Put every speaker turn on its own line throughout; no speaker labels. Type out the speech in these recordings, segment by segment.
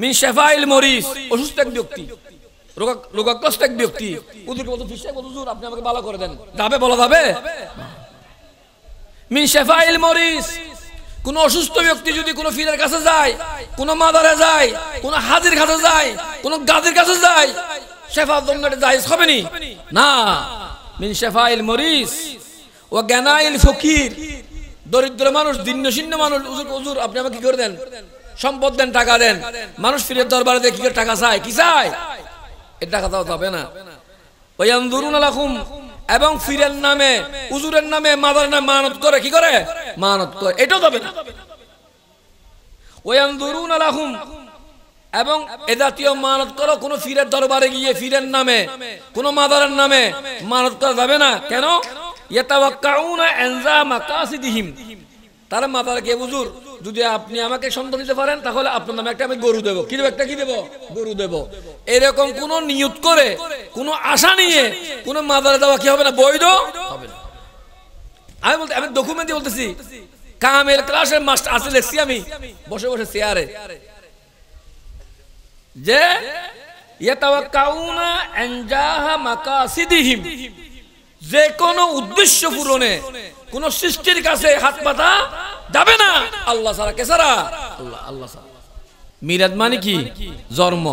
মিন শাফাইল Morris, অসুস্থ এক ব্যক্তি, রোগাগ্রস্ত এক ব্যক্তি হুজুরকে বলতো ফিসে বলতো হুজুর আপনি আমাকে ভালো করে দেন, যাবে বলা যাবে? মিন শাফাইল মরিস, কোন অসুস্থ ব্যক্তি যদি কোন পীরের কাছে যায়, কোন মাদারে যায়, কোন হাজির কাছে যায়, কোন গাজীর কাছে যায়, শাফাত জন্য জায়েজ হবে না। মিন শাফাইল মরিস ওয়া গানাইল ফকির, দরিদ্র মানুষ, দীর্ণশীর্ণ মানুষ, হুজুর আপনি আমাকে কি করে দেন, সম্পদ দেন, টাকা দেন। মানুষ পীরের দরবারে দেখি কি টাকা চায়, কি চায়? এর টাকা দাও যাবে না। ওয়ায়ানজুরুনা লাকুম, এবং পীরের নামে, হুজুরের নামে, মাদারের নামে মানত করে, কি করে? মানত করে, এটাও যাবে না। ওয়ায়ানজুরুনা লাকুম, এবং এ জাতীয় মানত করো কোন পীরের দরবারে গিয়ে পীরের নামে, কোন মাদারের নামে মানত করা যাবে না। কেন? ইয়াতাওয়াক্কাউনা ইনজা মাকাসিদিহিম, তারা মাদারে কে, হুজুর যদি আপনি আমাকে সন্তান দিতে পারেন তাহলে আপনার নামে একটা আমি গরু দেবো, কি দেবো, একটা কি দেবো, গরু দেবো। এরকম কোন নিয়ত করে, কোন আশা নিয়ে কোন মাদারে দেওয়া কি হবে না, বৈধ হবে না। আমি ডকুমেন্টে বলতেছি, কামেল ক্লাসের মাস্টার আছে, লেখছি আমি বসে বসে চেয়ারে, যে ইয়াতাওয়াক্কাউনা ইনজাহা মাকাসিদিহিম, যে কোন উদ্দেশ্য পূরণে কোন সৃষ্টির কাছে হাত পাতা যাবে না আল্লাহ ছাড়া। কে ছাড়া? আল্লাহ, আল্লাহ ছাড়া। মিরাদ মানে কি? জন্ম।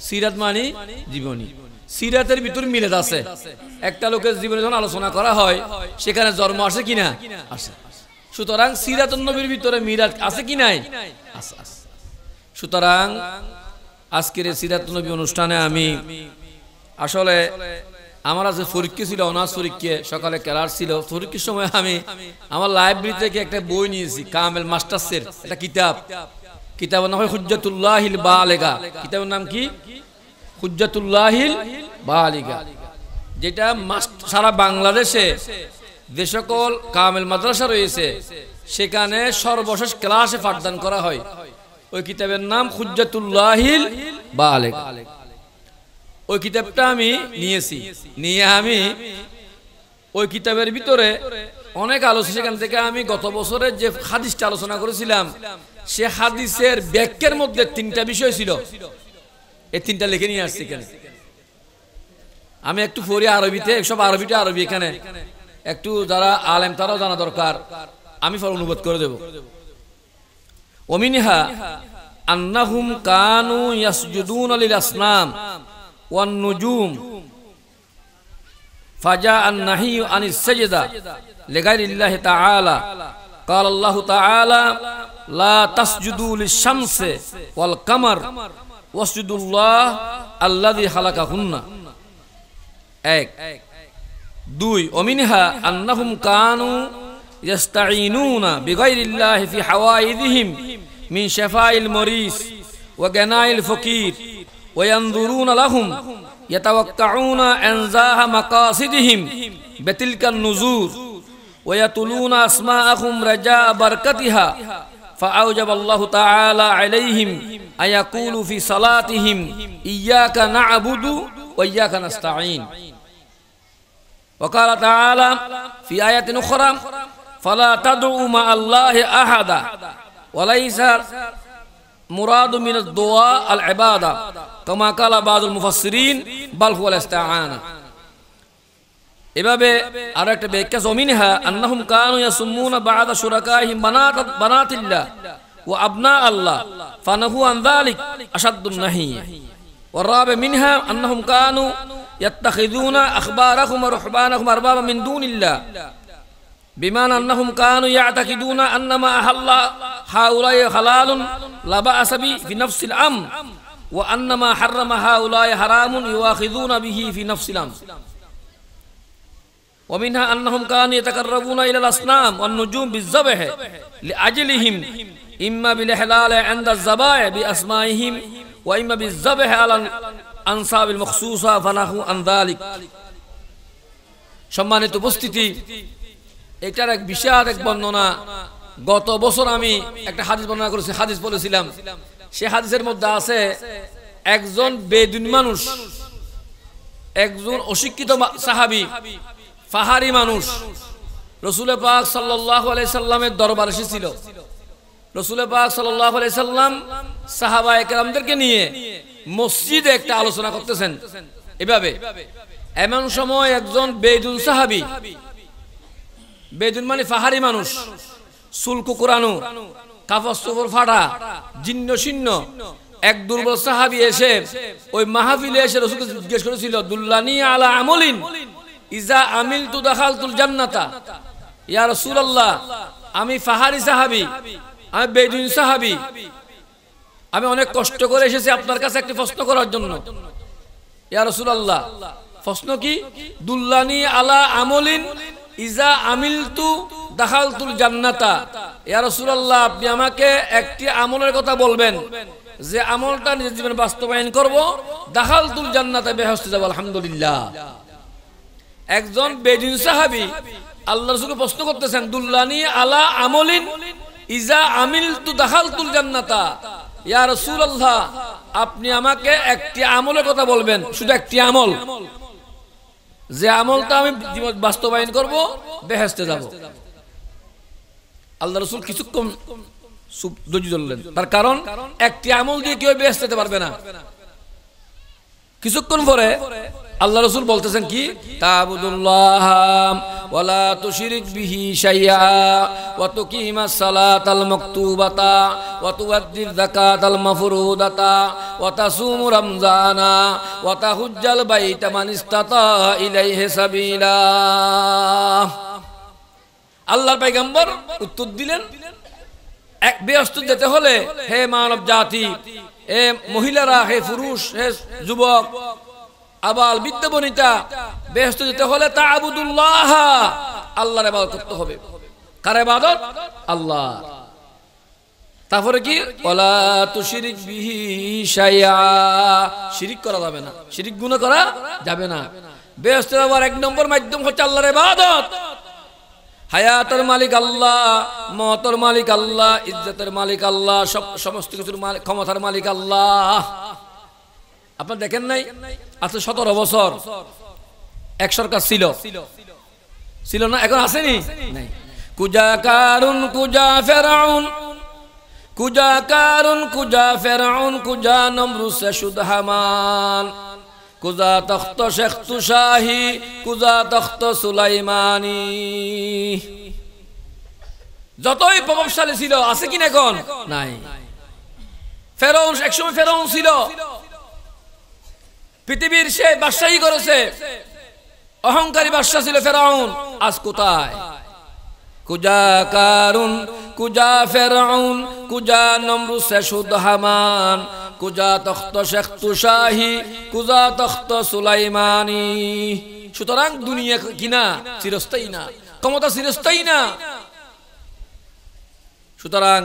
সিরাত মানে জীবনী। সিরাতের ভিতর মিরাদ আছে। একটা লোকের জীবনে যখন আলোচনা করা হয় সেখানে জন্ম আসে কিনা? আসে। সুতরাং সিরাতুন নবীর ভিতরে মিরাদ আছে কি নাই? আছে। সুতরাং আজকের এই সিরাতুন নবী অনুষ্ঠানে আমি আসলে আমার আজ পরীক্ষা ছিল, অনার্স পরীক্ষা, সকালে ক্লাস ছিল। পরীক্ষার সময় আমি আমার লাইব্রেরি থেকে একটা বই নিয়েছি, কামেল মাস্টার্সের একটা কিতাব। কিতাবের নাম হয় হুজ্জাতুল্লাহিল বালিগা। কিতাবের নাম কি? হুজ্জাতুল্লাহিল বালিগা, যেটা সারা বাংলাদেশে যে সকল কামেল মাদ্রাসা রয়েছে সেখানে সর্বশেষ ক্লাসে পাঠদান করা হয়। ওই কিতাবের নাম হুজ্জাতুল্লাহিল বালিগা। ওই কিতাবটা আমি নিয়েছি, নিয়ে আমি ওই কিতাবের ভিতরে অনেক আলোচনা, সেখান থেকে আমি গত বছরের যে হাদিসটা আলোচনা করেছিলাম সে হাদিসের ব্যাখ্যার মধ্যে 3টা বিষয় ছিল, এই 3টা লিখে নিয়ে আসছি এখানে। আমি একটু পড়ি আরবিতে, সব আরবিটা আরবি, এখানে একটু যারা আলেম তারাও জানা দরকার, আমি পরে অনুবাদ করে দেব। ওমিনহা আন্নাহুম কানু ইয়াসজুদুনা লিল আসনাম ওয়ান নুজুম ফাজা আন-নাহী আনিস সাজদা লিগাইরিল্লাহি তাআলা قال الله تعالى لا تسجدوا للشمس والقمر واسجدوا الله الذي خلقهن। 1 2 ومنها أنهم كانوا يستعينون بغير الله في حوائجهم من شفاء المريض وغناء الفقير وينظرون لهم يتوقعون إنزاح مقاصدهم بتلك النذور ويتلون أسماءهم رجاء بركتها فأوجب الله تعالى عليهم أن يقولوا في صلاتهم إياك نعبد وإياك نستعين. وقال تعالى في آية أخرى فلا تدعوا مع الله أحدا وليس مراد من الدعاء العبادة كما قال بعض المفسرين بل هو الاستعانة. এভাবে আর একটা ব্যাখ্যা, জমিনহা আন্নাহুম কানু ইয়াসুমুনা বা'দা শুরাকাইহিম বানাতিল্লাহ ওয়া আবনা আল্লাহ ফানাহু আন যালিক আশাদ্দুন নাহি। ওয়া রাবি মিনহা আন্নাহুম কানু ইয়াত্তাখিযুনা আখবারাহুম ওয়া রুহবানাহুম আরবাবা মিন দুনিল্লাহ বিমান আন্নাহুম কানু ইয়াতাকিদুনা আন্নামা আহাল্লা হাউলাই হালালুন লা বা'সা বি ফি নাফসিল আম ওয়া আন্নামা হাররামা হাউলাই হারামুন ইউআখিযুনা বিহি ফি নাফসিল আম। ومنها أنهم كانوا يتقربون إلى الأصنام والنجوم بالذبح لأجلهم إما بالإحلال عند الذبائح بأسمائهم وإما بالذبح على الأنصاب المخصوصة فنهوا عن ذلك. সম্মানিত উপস্থিতি, এটার এক বিশাল এক বর্ণনা। গত বছর আমি একটা হাদিস বর্ণনা করেছি, হাদিস বলেছিলাম। সে হাদিসের মধ্যে আছে একজন বেদুইন মানুষ, একজন অশিক্ষিত সাহাবী, পাহাড়ি মানুষ রাসূল পাক সাল্লাল্লাহু আলাইহি সাল্লামের দরবারে এসেছিল। রাসূল পাক সাল্লাল্লাহু আলাইহি সাল্লাম সাহাবায়ে কেরামদেরকে নিয়ে মসজিদে একটা আলোচনা করতেছেন এভাবে। এমন সময় একজন বেদুন সাহাবী, বেদুন মানে পাহাড়ি মানুষ, চুল কুকুরানো, কাপড় চোপড় ফাটা, জীর্ণ শীর্ণ এক দুর্বল সাহাবী এসে ওই মাহফিলে এসে রাসূলকে জিজ্ঞেস করেছিল, দুল্লানি আলা আমলিন ইজা আমিলতু দাখালতুল জান্নাতা। ইয়া রাসূলুল্লাহ, আমি পাহাড়ি সাহাবী, আমি বেদুইন সাহাবী, আমি অনেক কষ্ট করে এসেছি আপনার কাছে একটি প্রশ্ন করার জন্য। ইয়া রাসূলুল্লাহ, প্রশ্ন কি? দুল্লানি আলা আমলিন ইজা আমিলতু দাখালতুল জান্নাতা। ইয়া রাসূলুল্লাহ, আপনি আমাকে একটি আমলের কথা বলবেন, যে আমলটা নিজের জীবনে বাস্তবায়ন করব, দাখালতুল জান্নাতা, বেহেশতে যাব। আলহামদুলিল্লাহ। একজন বেদুইন সাহাবী আল্লাহর রাসূলকে প্রশ্ন করতেছেন, দুল্লানি আলা আমলিন ইজা আমিলতু দাখালতুল জান্নাতা। ইয়া রাসূলুল্লাহ, আপনি আমাকে একটি আমলের কথা বলবেন, শুধু একটি আমল, যে আমলটা আমি জীবন বাস্তবায়ন করব, বেহেশতে যাব। আল্লাহর রাসূল কিছুক্ষণ ধৈর্য ধরলেন, তার কারণ একটি আমল দিয়ে কেউ বেহেশতে যেতে পারবে না। কিছুক্ষণ পরে আল্লাহ রাসূল বলতেছেন কি, তা'বুদুল্লাহ ওয়া লা তুশরিক বিহি শাইআ ওয়া তুকিমাস সালাতাল মাকতুবাতা ওয়া তুআদ্দিয যাকাতাল মাফরুদাতা ওয়া তাসুমু রমজানা ওয়া তাহুজ্জাল বাইতা মান ইসতাতা ইলাইহি সাবিলা। আল্লাহর পয়গম্বর উত্তর দিলেন, এক বেহেশত যেতে হলে হে মানব জাতি, হে মহিলারা, হে পুরুষ, হে যুবক, আবাল বৃদ্ধ বনিতা, বেহেশতে যেতে হলে তা'বুদুল্লাহ, আল্লাহর ইবাদত করতে হবে। কার ইবাদত? আল্লাহ। তারপরে কি, ওয়ালা তুশরিক বিহি শাইআ, শিরিক করা যাবে না, শিরিক গুনাহ করা যাবে না। বেহেশতে যাওয়ার এক নম্বর মাধ্যম হচ্ছে আল্লাহর ইবাদত। হায়াতের মালিক আল্লাহ, মওতের মালিক আল্লাহ, ইজ্জতের মালিক আল্লাহ, সমস্ত কিছুর মালিক, ক্ষমতার মালিক আল্লাহ। আপনারা দেখেন নাই, আজ 17 বছর এক সরকার ছিল না, এখন আসেনি? কুজা কারুন কুজা ফেরাউন, কুজা কারুন কুজা ফেরাউন, কুজা নমরুদ শুদ হামান, কুজা তখ্ত শেখতু শাহী, কুজা তখ্ত সুলাইমানি। যতই প্রভাবশালী ছিল, আছে কিনা এখন? নাই। ফেরাউন, একসময় ফেরাউন ছিল, পৃথিবীর সে বাদশাহী করেছে, অহংকারী বাদশা ছিল ফেরাউন। আজ কোথায়? কুজা কারুন কুজা ফেরাউন, কুজা নমরুদ শুদ হামান, কুজা তখ্ত শেখতু শাহী, কুজা তখ্ত সুলাইমানি। সুতরাং দুনিয়া কিনা চিরস্থায়ী না, ক্ষমতা চিরস্থায়ী না। সুতরাং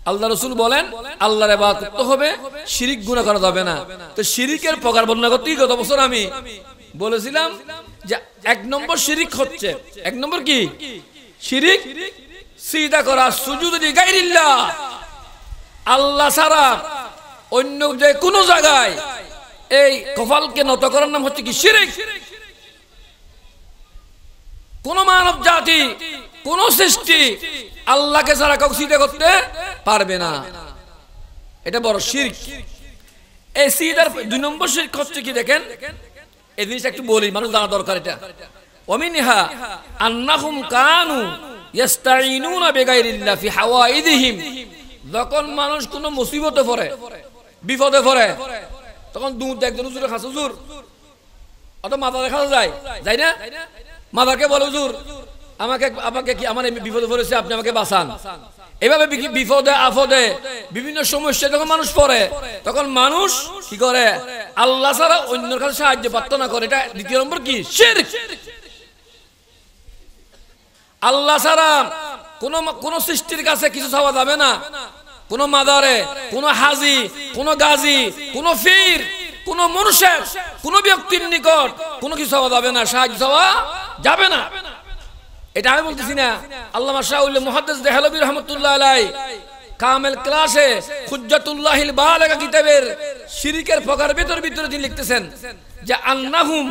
আল্লাহ রাসূল বলেন আল্লাহর ইবাদত করতে হবে, শিরিক গুনাহ করা যাবে না। তো শিরিকের প্রকার বর্ণনা করতে গত বছর আমি বলেছিলাম যে এক নম্বর শিরিক হচ্ছে, এক নম্বর কি শিরিক? সিজদা করা, সুজুদ লিগাইরিল্লাহ, আল্লাহ ছাড়া অন্য যে কোনো জায়গায় এই কপালকে নত করার নাম হচ্ছে কি শিরিক। কোন মানব জাতি, কোন সৃষ্টি আল্লাহকে ছাড়া কাউকে সিজদা করতে পারবে না, এটা বড় শিরক। এই সিজদার 2 নম্বর শিরক হচ্ছে কি দেখেন, এই জিনিসটা একটু বলি, মানুষ জানা দরকার এটা। ওয়ামিনহা আন্নাহুম কানু ইস্তাঈনুনা বিগাইরিল্লাহ ফি হাওয়াইদিহিম। যখন মানুষ কোন মুসিবতে পড়ে, বিপদে পড়ে, তখন দুধ একজন হুজুর খাস, হুজুর অত মাথা দেখা যায় না, মাদাকে বলে হুজুর আমাকে কি আমার বিপদে পড়েছে, আপনি আমাকে বাঁচান। এভাবে বিপদে আপদে বিভিন্ন সমস্যা যখন মানুষ পড়ে, তখন মানুষ কি করে? আল্লাহ ছাড়া অন্যের কাছে সাহায্য প্রার্থনা করে। এটা দ্বিতীয় নম্বর কি শিরক। আল্লাহ ছাড়া কোন সৃষ্টির কাছে কিছু চাওয়া যাবে না। কোন মাদারে, কোন হাজি, কোন গাজী, কোন পীর, কোন মুর্শিদ, কোন ব্যক্তির নিকট কোন কিছু চাওয়া যাবে না, সাহায্য চাওয়া যাবে না। এটা আমি বলতেছি না, আল্লামা শাহুল মুহাদ্দিস দেহলভী রাহমাতুল্লাহ আলাইহি কামেল ক্লাসে হুজ্জাতুল্লাহিল বালিগা কিতাবের শিরকের প্রকার ভিতরে তিনি লিখতেছেন যে আন্নাহুম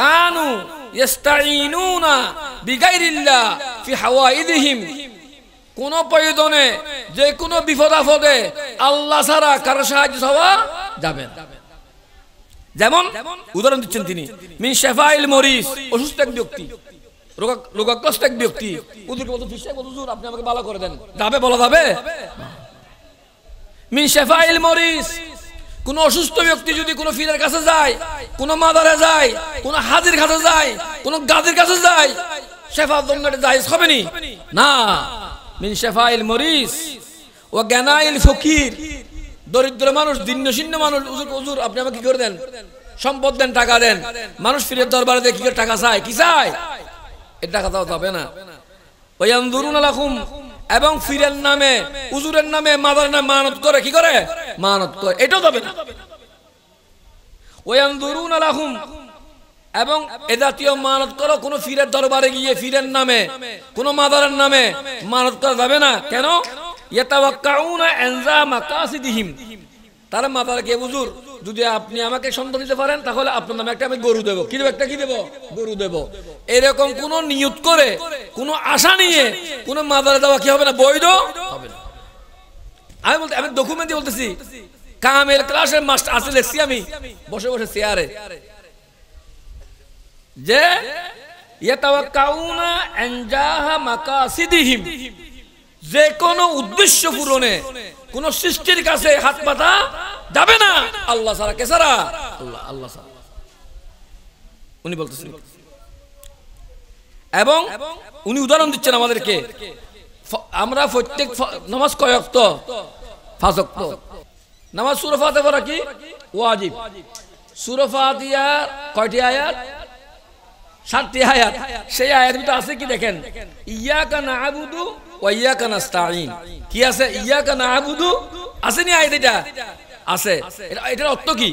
কানু ইস্তাঈনুনা বিগাইরিল্লাহ ফি হাওয়াইদিহিম। কোন প্রয়োজনে যে কোনো বিপদ আপদে আল্লাহ ছাড়া কারো সাহায্য হওয়া যাবে না। যেমন উদাহরণ দিচ্ছেন তিনি, মিন শাফাইল মরিস, অসুস্থ এক ব্যক্তি, রোগাগ্রস্ত এক ব্যক্তি, হুজুরকে বলতে হুজুর আপনি আমাকে ভালো করে দেন, যাবে? বলা যাবে? মিন শাফাইল মরিস, কোন অসুস্থ ব্যক্তি যদি কোন পীরের কাছে যায়, কোন মাদারে যায়, কোন হাজির কাছে যায়, কোন গাজীর কাছে যায়, শেফার জন্য এটা জায়েজ হবে না। মিন শাফাইল মরিস ও গানাইল ফকির, দরিদ্র মানুষ, দীর্ণশীর্ণ মানুষ, হুজুর আপনি আমাকে কি করে দেন, সম্পদ দেন, টাকা দেন। মানুষ পীরের দরবারে দেখে কি করে টাকা চায়? কি চায়? এর টাকা দেওয়া যাবে না। ওয়ায়ানজুরুনা লাকুম, এবং পীরের নামে, হুজুরের নামে, মাদারের নামে মানত করে, কি করে? মানত করে, এটাও যাবে না। ওয়ায়ানজুরুনা লাকুম, এবং এ জাতীয় মানত করো কোন পীরের দরবারে গিয়ে পীরের নামে, কোন মাদারের নামে মানত করা যাবে না। কেন? ইয়াতাওয়াক্কাউনা ইনজা মাকাসিদিহিম, তারা মাদারকে, হুজুর যদি আপনি আমাকে সন্তান দিতে পারেন তাহলে আপনার নামে একটা আমি গরু দেবো। কি দেবো? একটা কি দেবো? গরু দেবো। এরকম কোন নিয়ত করে, কোন আশা নিয়ে কোন মাদারে দেওয়া কি হবে না? বৈধ হবে না। আমি ডকুমেন্ট দিয়ে বলতেছি, কামেল ক্লাসের মাস্টার আছে, লেখছি আমি বসে বসে চেয়ারে, যে ইয়াতাওয়াক্কাউনা ইনজাহা মাকাসিদিহিম, যে কোন উদ্দেশ্য পূরণে কোন সৃষ্টির কাছে হাত পাতা যাবে না আল্লাহ ছাড়া। কে ছাড়া? আল্লাহ ছাড়া। উনি বলতেছেন, এবং উনি উদাহরণ দিচ্ছেন আমাদেরকে। আমরা প্রত্যেক নামাজ কয় ওয়াক্ত? 5 ওয়াক্ত। নামাজ সূরা ফাতিহা পড়া কি ওয়াজিব। সূরা ফাতিহার কয়টি আয়াত? 7টি আয়াত। সেই আয়াতের ভিতরে আছে কি দেখেন, ইয়াকা না'বুদু ওয়া ইয়াকা নাস্তাঈন। কি আছে? ইয়াকা না'বুদু আসেনি আয়াত? এটা আছে। এটার অর্থ কি?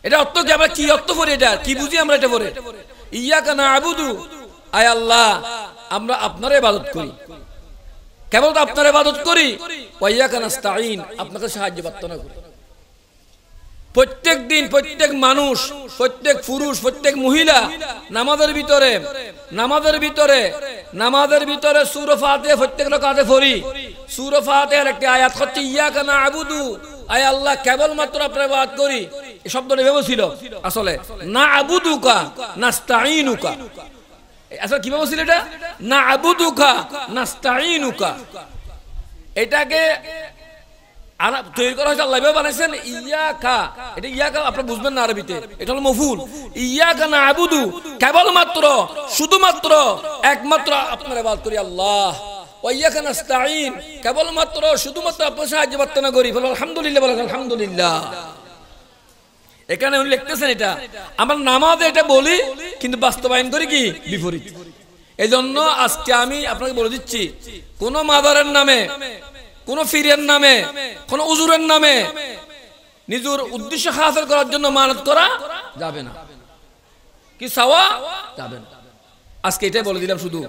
এটা অর্থ কি? আমরা কি অর্থ পড়ি? এটা কি বুঝি আমরা এটা পড়ে? ইয়াকা না'বুদু, আয় আল্লাহ আমরা আপনার ইবাদত করি, কেবল আপনার ইবাদত করি। ওয়া ইয়াকা নাস্তাঈন, আপনাকে সাহায্য প্রার্থনা করি। প্রত্যেক দিন প্রত্যেক মানুষ, প্রত্যেক পুরুষ, প্রত্যেক মহিলা নামাজের ভিতরে সূরা ফাতিহা প্রত্যেক রাকাতে পড়ি। সূরা ফাতিহার একটি আয়াত হচ্ছে ইয়াকা না'বুদু, আয় আল্লাহ কেবলমাত্র আপনার ইবাদত করি। এই শব্দটা এভাবে ছিল আসলে, না'বুদুকা নাস্তাঈনুকা। আসলে কিভাবে ছিল এটা? না'বুদুকা নাস্তাঈনুকা। এটাকে তৈরি করা হয়েছে, আল্লাহ বানাইছেন ইয়াকা। এটা ইয়াকা আপনারা বুঝবেন না আরবিতে, এটা হলো মফউল। ইয়াকা না'বুদু, কেবলমাত্র, শুধুমাত্র, একমাত্র আপনার ইবাদত করি আল্লাহ। ওয়া ইয়াকা নাস্তাঈন, কেবলমাত্র, শুধুমাত্র আপনার সাহায্য প্রার্থনা করি। বলো আলহামদুলিল্লাহ, বলো আলহামদুলিল্লাহ। এখানে উনি লিখতেছেন এটা আমরা নামাজে এটা বলি, কিন্তু বাস্তবায়ন করি কি? বিপরীত। এই জন্য আজকে আমি আপনাকে বলে দিচ্ছি, কোন মাদারের নামে, কোন পীরের নামে, কোন হুজুরের নামে নিজের উদ্দেশ্য হাসিল করার জন্য মানত করা যাবে না, কি চাওয়া যাবে না। আজকে এটাই বলে দিলাম শুধু।